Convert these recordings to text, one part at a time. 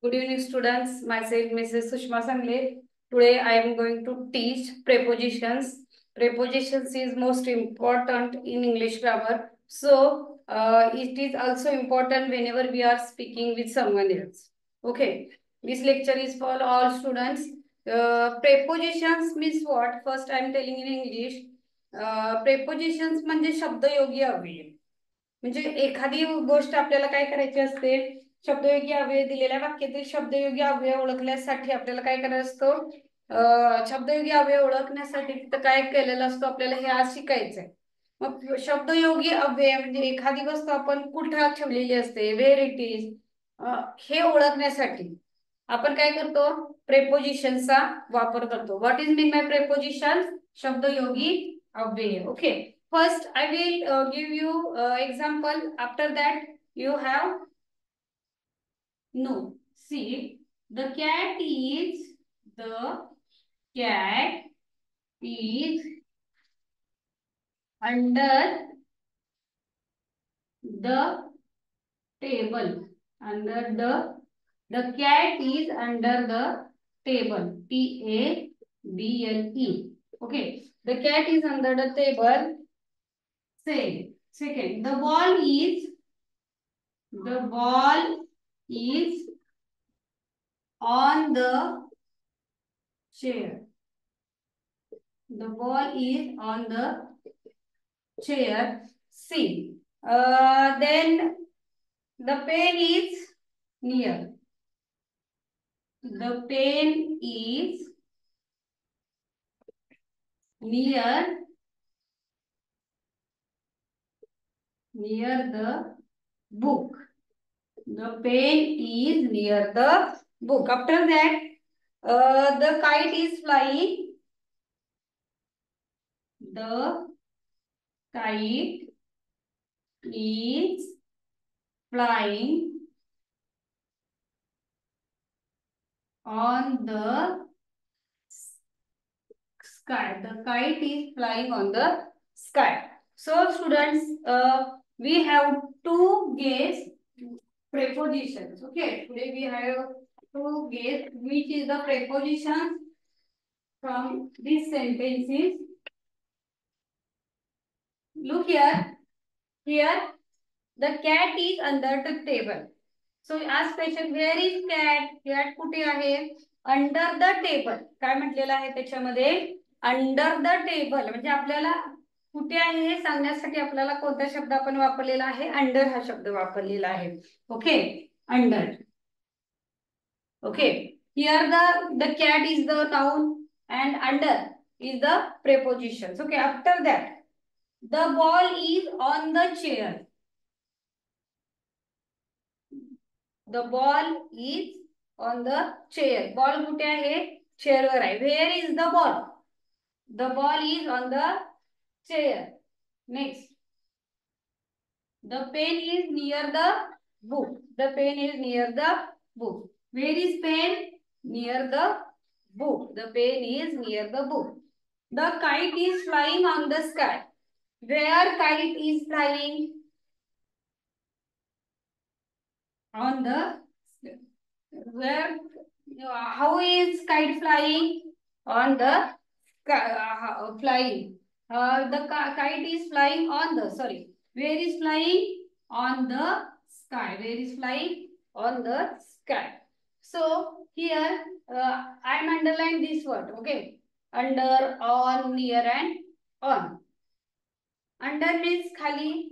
Good evening, students. Myself, Mrs. Sushma Sangle. Today, I am going to teach prepositions. Prepositions is most important in English grammar. So, it is also important whenever we are speaking with someone else. Okay. This lecture is for all students. Prepositions means what? First, I am telling in English. Prepositions म्हणजे शब्दयोगी अव्यय. म्हणजे एखादी गोष्ट आपल्याला काय करायची असते, शब्दयोगी अव्यय दिलेल्या वाक्यातील शब्दयोगी अव्यय ओळखण्यासाठी आपल्याला काय करायचं असतो, शब्दयोगी अव्यय ओळखण्यासाठी तिथं काय केलेलं असतो, आपल्याला हे आज शिकायचंय. मग शब्दयोगी अव्यय म्हणजे एखादी वस्तू आपण कुठं ठेवलेली असते, वेअर इट इज, हे ओळखण्यासाठी आपण काय करतो, प्रेपोजिशनचा वापर करतो. What is mean by preposition? शब्दयोगी अव्यय. Okay. First, I will give you example. After that, you have no. See, the cat is under the table. The cat is under the table. T-A-B-L-E. Okay. The cat is under the table. Second, the ball is on the chair. The ball is on the chair. C. Then the pen is near. The pen is near the book. The pen is near the book. After that, the kite is flying. The kite is flying on the sky. The kite is flying on the sky. So, students, we have two guess prepositions. Okay, today we have to guess which is the preposition from these sentences. Look here. Here, the cat is under the table. So, ask question, where is cat? Cat कुठे आहे? Under the table. काय म्हटलेलं आहे त्याच्यामध्ये? Under the table. म्हणजे आपल्याला कुठे आहे हे सांगण्यासाठी आपल्याला कोणता शब्द आपण वापरलेला आहे? Under हा शब्द वापरलेला आहे. Okay, under. Okay, here the cat is the noun and under is the prepositions. Okay, after that, the ball is on the chair. The ball is on the chair. Ball कुठे आहे? Chair वर आहे. Where is the ball? The ball is on the chair. Next, the pen is near the book. The pen is near the book. Where is pen? Near the book. The pen is near the book. The kite is flying on the sky. Where kite is flying? On the where? How is kite flying? On the flying. The kite is flying on the, sorry. Where is flying? On the sky. Where is flying? On the sky. So here I am underline this word. Okay. Under, on, near and on. Under means खाली,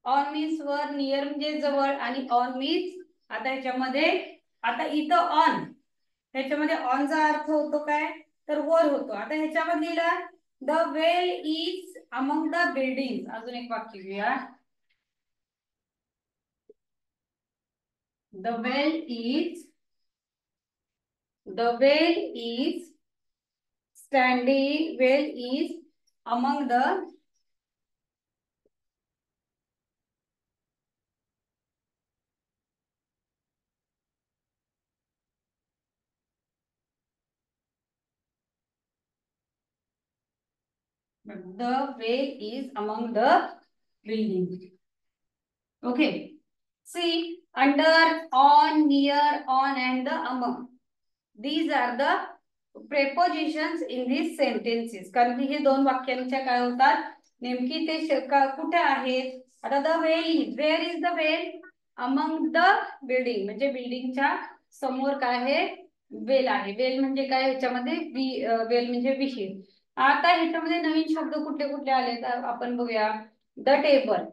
on means were, near म्हणजे जवळ आणि on means आता ह्याच्यामध्ये आता इथं on ह्याच्यामध्ये on चा अर्थ होतो काय तर वर होतो. आता ह्याच्यामध्ये लिहिलं the well is among the buildings. अजून एक वाक्य घेऊया. The well is standing, well is among the well is among the buildings. Okay. See, under, on, near, on, and the among. These are the prepositions in these sentences. कारण की हे दोन वाक्यांच्या काय होतात, नेमकी ते कुठे आहेत. आता the well is, where is the well? Among the building, म्हणजे बिल्डिंगच्या समोर काय आहे, वेल आहे. वेल म्हणजे काय, ह्याच्यामध्ये वेल म्हणजे विहीर. आता ह्याच्यामध्ये नवीन शब्द कुठले कुठले आले तर आपण बघूया. The table,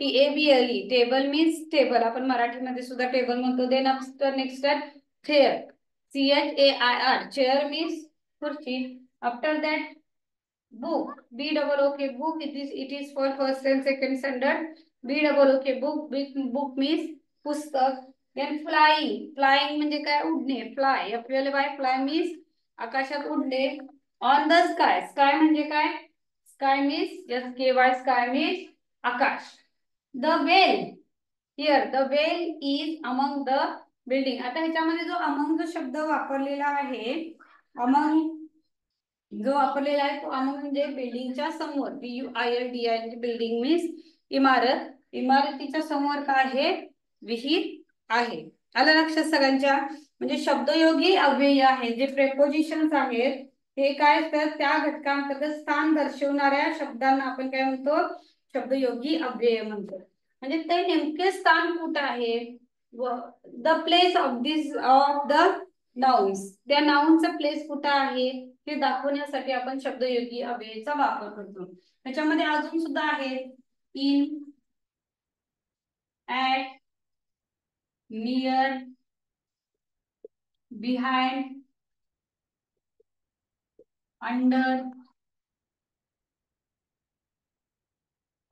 TABLE, table means table, आपण मराठीमध्ये सुद्धा टेबल म्हणतो. Then after next chair, CHAIR, chair means खुर्ची. After that book, BOOK, book, it is for first and second standard. BOOK, book means पुस्तक. Then flying, flying म्हणजे काय, उडणे. Fly, fly means आकाशात उडणे. On the sky, sky म्हणजे काय, sky means SKY, sky means Akash. The well, here the well is among the building. आता ह्याच्यामध्ये जो among जो शब्द वापरलेला आहे, अमंग जो वापरलेला आहे तो अमंग म्हणजे बिल्डिंगच्या समोर. BUILDING, बिल्डिंग मीन्स इमारत. इमारतीच्या समोर काय आहे, विहीर आहे. आलं लक्षात सगळ्यांच्या? म्हणजे शब्दयोगी अव्यय आहे, जे प्रेपोजिशन्स आहेत हे काय असतात, त्या घटकांतर्गत स्थान दर्शवणाऱ्या शब्दांना आपण काय म्हणतो, शब्दयोगी अव्यय म्हणतो. म्हणजे ते नेमके स्थान कुठं आहे, the place of the nouns, त्या नाउनचा प्लेस कुठं आहे हे दाखवण्यासाठी आपण शब्दयोगी अव्ययाचा वापर करतो. त्याच्यामध्ये अजून सुद्धा आहेत. In, at, near, behind, under,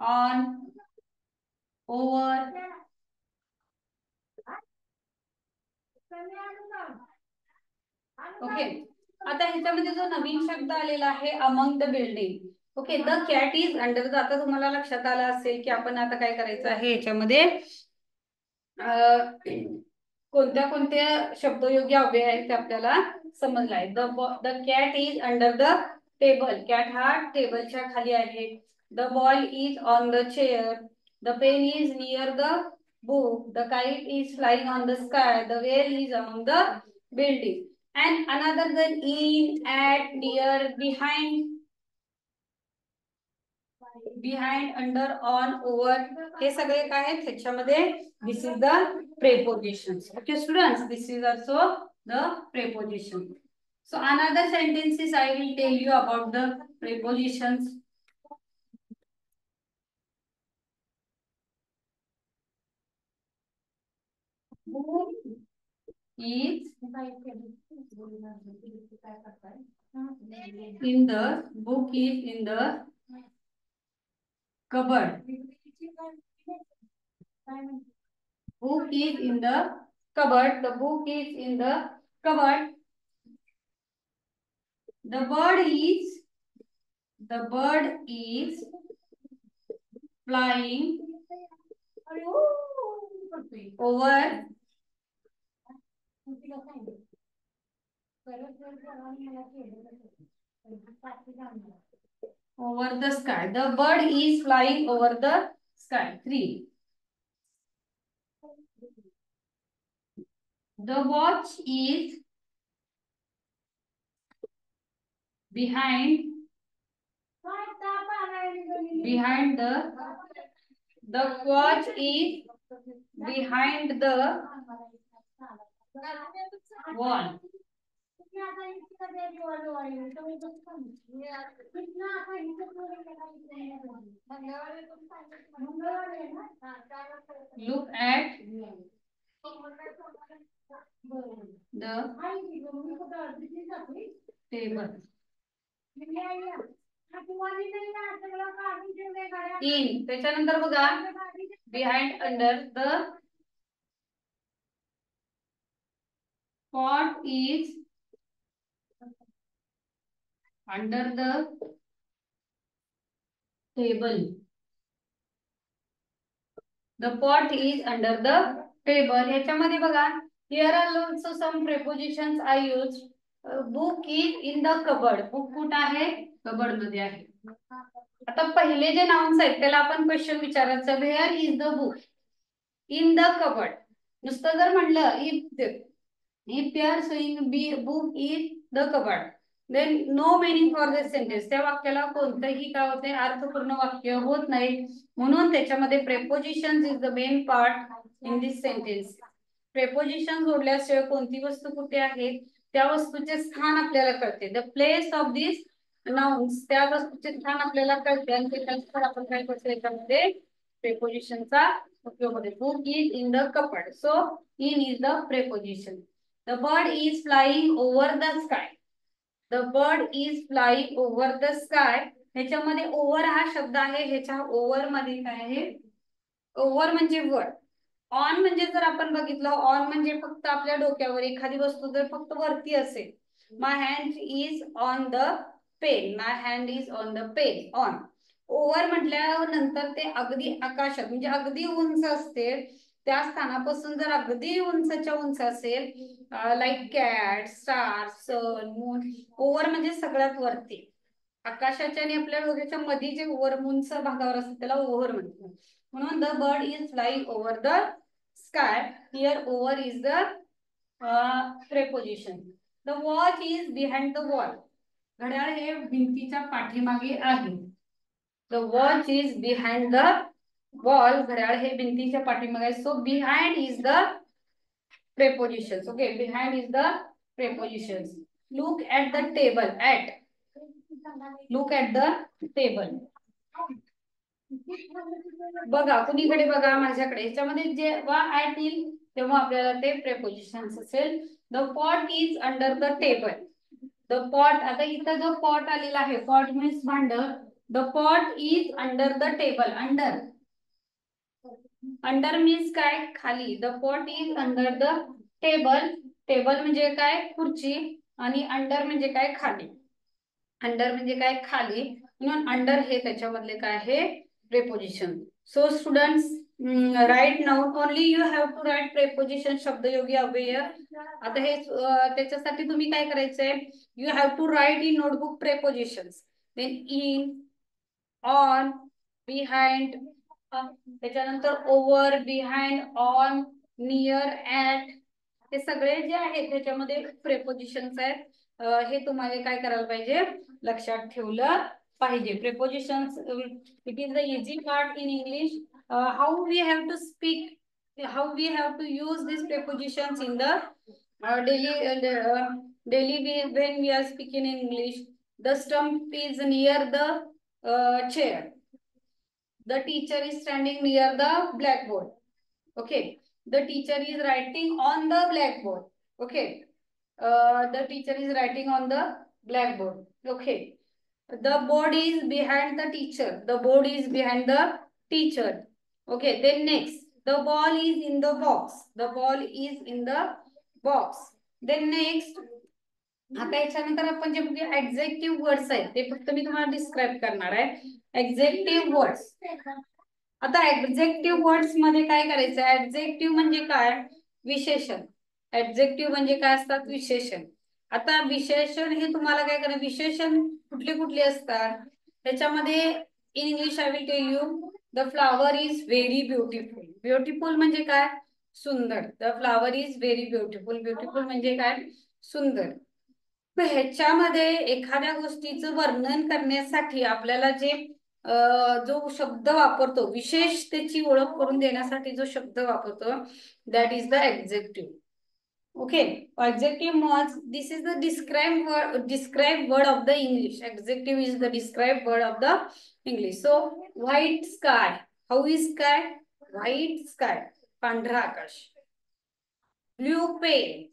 on, over. Okay, आता ह्याच्यामध्ये जो नवीन शब्द आलेला आहे among the building. Okay, the cat is under the. आता तुम्हाला लक्षात आलं असेल की आपण आता काय करायचं आहे, ह्याच्यामध्ये कोणत्या कोणत्या शब्दयोगी अव्यय आहेत ते आपल्याला समजलं आहे. The cat is under the table, cat हा टेबलच्या खाली आहे. The ball is on the chair, the pen is near the book, the kite is flying on the sky, the well is among the building. And another than in, at, near, behind, under, on, over, हे सगळे काय आहेत ह्याच्यामध्ये. This is the prepositions. Okay students, this is also the preposition. So another sentences I will tell you about the prepositions. Who is in the, book is in the cupboard. Book is in the cupboard. The book is in the cupboard. The bird is flying over the sky. The bird is flying over the sky. 3. The watch is behind the watch is behind the wall. Look at the table. In, त्याच्यानंतर बघा behind, under. The pot is under the table. The pot is under the table. ह्याच्यामध्ये बघा, here are also some prepositions I use. Book is in the cupboard. Book कुठे आहे, cupboard मध्ये आहे. आता पहिले जे नाउन्स आहेत त्याला आपण क्वेश्चन विचारायचं, where is the book. In the cupboard. नुसतं जर म्हणलं if you are saying be book in the cupboard, then no meaning for this sentence. त्या वाक्याला कोणतंही काय होते अर्थपूर्ण वाक्य होत नाही. म्हणून त्याच्यामध्ये preposition is the main part in this sentence. Preposition जोडल्याशिवाय कोणती वस्तू कुठे आहे त्या वस्तूचे स्थान आपल्याला कळते. The place of this nouns, त्या वस्तूचे स्थान आपल्याला कळते आणि त्याच्यानंतर आपण काय करतो याच्यामध्ये प्रेपोजिशनचा उपयोग होते. Book is in the cupboard. So in is the preposition. The bird is flying over the sky. The bird is flying over the sky. ह्याच्यामध्ये ओव्हर हा शब्द आहे. ह्याच्या ओव्हर मध्ये काय आहे? ओव्हर म्हणजे वर. ऑन म्हणजे जर आपण बघितलं, ऑन म्हणजे फक्त आपल्या डोक्यावर एखादी वस्तू जर फक्त वरती असेल. My hand is on the pen. My hand is on the pen. On. Over म्हटल्यानंतर ते अगदी आकाशात म्हणजे अगदी उंच असते. त्या स्थानापासून जर अगदी उंचच्या उंच असेल, लाईक कॅट, स्टार, सन, मून. ओव्हर म्हणजे सगळ्यात वरती आकाशाच्या आणि आपल्या डोक्याच्या मध्ये जे ओव्हर उंच भागावर असते त्याला ओव्हर म्हणतात. म्हणून the bird is flying over the sky. Here over is the preposition. The watch is behind the wall. घड्याळ हे भिंतीच्या पाठीमागे आहे. The watch is behind the wall. घड्याळ हे भिंतीच्या पाठीमागे आहे. सो behind is the prepositions. Okay, behind is the prepositions. Look at the table. At. Look at the table. बघा, कुणीकडे बघा, माझ्याकडे. याच्यामध्ये जेव्हा ऍट येईल तेव्हा आपल्याला ते प्रेपोजिशन्स असेल. The pot is under the table. The pot, आता इथं जो पॉट आलेला आहे, पॉट मीन्स भांड. The pot is under the table. Under, under means काय? खाली. The pot is under the table. Table म्हणजे काय? खुर्ची. आणि अंडर म्हणजे काय? खाली. अंडर म्हणजे काय? खाली. म्हणून अंडर हे त्याच्यामधले काय आहे? Preposition. So students, right now only you have to write preposition शब्दयोगी अव्यय. आता हे त्याच्यासाठी तुम्ही काय करायचंय? You have to write in notebook prepositions. Then in, on, behind, त्याच्यानंतर over, behind, on, near, at. हे सगळे जे आहेत त्याच्यामध्ये प्रेपोजिशन्स आहेत. हे तुम्हाला काय करायला पाहिजे? लक्षात ठेवलं पाहिजे. Prepositions, it is the easy part in English. How we have to speak, how we have to use these prepositions in the daily when we are speaking in English. The stump is near the chair. The teacher is standing near the blackboard. Okay. The teacher is writing on the blackboard. Okay. The teacher is writing on the blackboard. Okay. The board is behind the teacher. The board is behind the teacher. Okay. Then next, the ball is in the box. The ball is in the box. Then next, आता याच्यानंतर आपण जे बघूया adjective words आहेत ते फक्त मी तुम्हाला describe करणार आहे. Adjective words. आता ऍडजेक्टिव्ह वर्ड्स मध्ये काय करायचं? ऍडजेक्टिव्ह म्हणजे काय? विशेषण. ऍडजेक्टिव्ह म्हणजे काय असतात? विशेषण. आता विशेषण हे तुम्हाला काय करायचं? विशेषण कुठले कुठले असतात त्याच्यामध्ये? In English I will tell you. The flower is very beautiful. Beautiful म्हणजे काय? सुंदर. The flower is very beautiful. Beautiful म्हणजे काय? सुंदर. तर ह्याच्यामध्ये एखाद्या गोष्टीचं वर्णन करण्यासाठी आपल्याला जे जो शब्द वापरतो, विशेष त्याची ओळख करून देण्यासाठी जो शब्द वापरतो, that is the adjective. Okay. Adjective means this is the describe word of the English. Adjective is the describe word of the English. So white sky. How is sky? White sky. पांढरा आकाश. Blue pen.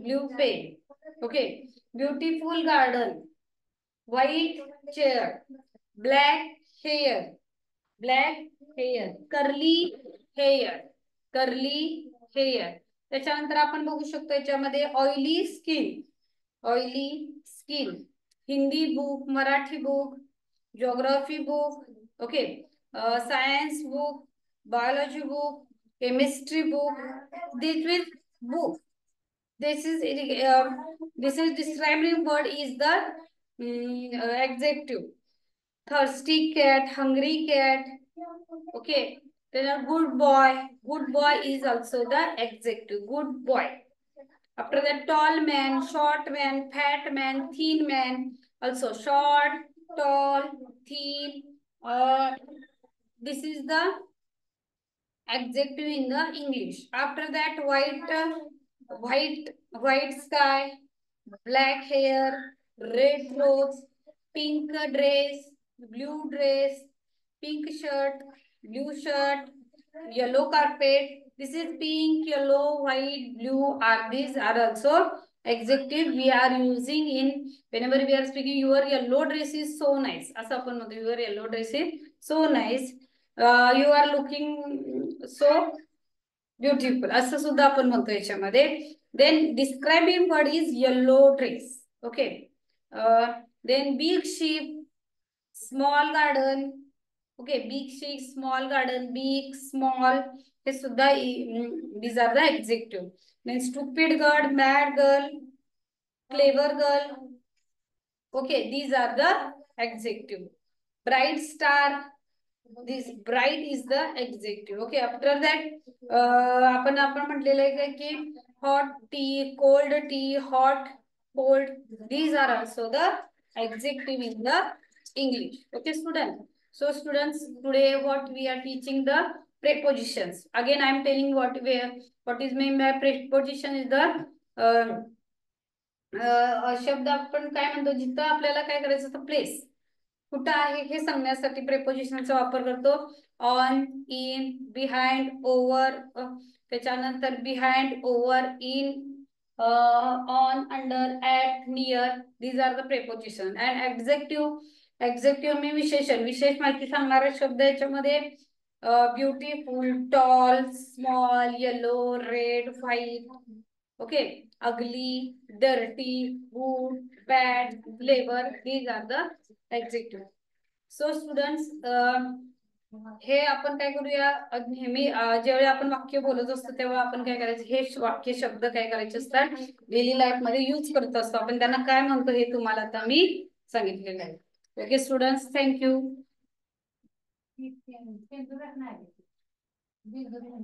Blue pen. Okay. Beautiful garden. White chair. Black hair. Black hair. Curly hair. Curly hair. त्याच्यानंतर आपण बघू शकतो याच्यामध्ये oily skin. Oily skin. Hindi book, Marathi book, geography book. Okay. Science book, biology book, chemistry book. This will book. This is describing word is the adjective. Thirsty cat, hungry cat. Okay. Then a good boy. Good boy is also the adjective. Good boy. After that, tall man, short man, fat man, thin man. Also short, tall, thin. This is the adjective in the English. After that, white sky, black hair, red clothes, pink dress, blue dress, pink shirt, blue shirt, yellow carpet. This is pink, yellow, white, blue. These are also adjective we are using in whenever we are speaking. Your yellow dress is so nice. असं आपण म्हणतो, your yellow dress is so nice. You are looking so beautiful असं सुद्धा आपण म्हणतो याच्यामध्ये. Then describing word is yellow dress. Okay. Then big ship, small garden. Okay, big ship, small garden, big, small, हे सुद्धा these are the adjective. Then stupid girl, mad girl, clever girl. Okay, these are the adjective. Bright star, this bright is the adjective. Okay, after that आपण म्हटलेलं आहे की hot tea, cold tea, hot, cold, these are also the adjective in the English. Okay student, so students, today what we are teaching the prepositions. Again I am telling what is meant by preposition is the शब्द आपण काय म्हणतो जिथं आपल्याला काय करायचं असतं, place कुठं आहे हे सांगण्यासाठी प्रेपोजिशनचा वापर करतो. ऑन, इन, बिहाइंड, ओव्हर, त्याच्यानंतर behind, over, in, on, under, at, near, these are the preposition. And adjective मी विशेषण, विशेष माहिती सांगणारा शब्द याच्यामध्ये beautiful, tall, small, yellow, red, white. Okay, ugly, dirty, good, bad, clever, these are the adjective. So students, हे आपण काय करूया, नेहमी ज्यावेळी आपण वाक्य बोलत असतो तेव्हा आपण काय करायचं, हे वाक्य शब्द काय करायचे असतात, डेली लाईफ मध्ये यूज करत असतो आपण. त्यांना काय म्हणतो हे तुम्हाला आता मी सांगितलेलं आहे. Okay students, thank you.